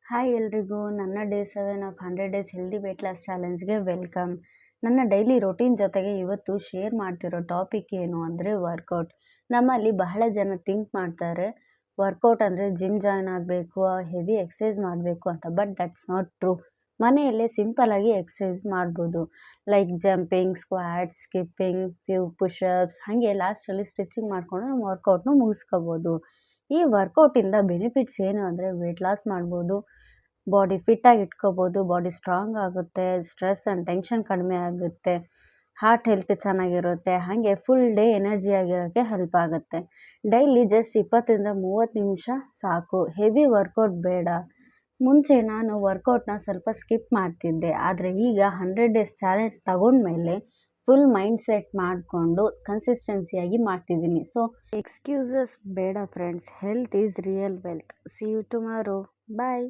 Hi ಎಲ್ರಿಗೂ ನನ್ನ day 7 of 100 days healthy weight loss ಚಾಲೆಂಜ್ಗೆ ವೆಲ್ಕಮ್. ನನ್ನ ಡೈಲಿ ರೊಟೀನ್ ಜೊತೆಗೆ ಇವತ್ತು ಶೇರ್ ಮಾಡ್ತಿರೋ ಟಾಪಿಕ್ ಏನು ಅಂದರೆ ವರ್ಕೌಟ್. ನಮ್ಮಲ್ಲಿ ಬಹಳ ಜನ ಥಿಂಕ್ ಮಾಡ್ತಾರೆ ವರ್ಕೌಟ್ ಅಂದರೆ ಜಿಮ್ ಜಾಯ್ನ್ ಆಗಬೇಕು, ಹೆವಿ ಎಕ್ಸಸೈಸ್ ಮಾಡಬೇಕು ಅಂತ. But that's not true. ಮನೆಯಲ್ಲೇ ಸಿಂಪಲಾಗಿ ಎಕ್ಸಸೈಸ್ ಮಾಡ್ಬೋದು. Like jumping, squats, skipping, few push-ups, ಹಾಗೆ ಲಾಸ್ಟಲ್ಲಿ ಸ್ಟ್ರೆಚಿಂಗ್ ಮಾಡಿಕೊಂಡು ನಮ್ಮ ವರ್ಕೌಟ್ನ ಮುಗಿಸ್ಕೋಬೋದು. ಈ ವರ್ಕೌಟಿಂದ ಬೆನಿಫಿಟ್ಸ್ ಏನು ಅಂದರೆ ವೆಯ್ಟ್ ಲಾಸ್ ಮಾಡ್ಬೋದು, ಬಾಡಿ ಫಿಟ್ಟಾಗಿ ಇಟ್ಕೋಬೋದು, ಬಾಡಿ ಸ್ಟ್ರಾಂಗ್ ಆಗುತ್ತೆ, ಸ್ಟ್ರೆಸ್ ಆ್ಯಂಡ್ ಟೆನ್ಷನ್ ಕಡಿಮೆ ಆಗುತ್ತೆ, ಹಾರ್ಟ್ ಹೆಲ್ತ್ ಚೆನ್ನಾಗಿರುತ್ತೆ, ಹಾಗೆ ಫುಲ್ ಡೇ ಎನರ್ಜಿ ಆಗಿರೋಕ್ಕೆ ಹೆಲ್ಪ್ ಆಗುತ್ತೆ. ಡೈಲಿ ಜಸ್ಟ್ 20-30 ನಿಮಿಷ ಸಾಕು, ಹೆವಿ ವರ್ಕೌಟ್ ಬೇಡ. ಮುಂಚೆ ನಾನು ವರ್ಕೌಟ್ನ ಸ್ವಲ್ಪ ಸ್ಕಿಪ್ ಮಾಡ್ತಿದ್ದೆ, ಆದರೆ ಈಗ 100 ಡೇಸ್ ಚಾಲೆಂಜ್ ತಗೊಂಡ್ಮೇಲೆ ಫುಲ್ ಮೈಂಡ್ ಸೆಟ್ ಮಾಡಿಕೊಂಡು ಕನ್ಸಿಸ್ಟೆನ್ಸಿಯಾಗಿ ಮಾಡ್ತಿದ್ದೀನಿ. ಸೊ ಎಕ್ಸ್ಕ್ಯೂಸಸ್ ಬೇಡ friends, health is real wealth. See you tomorrow. Bye.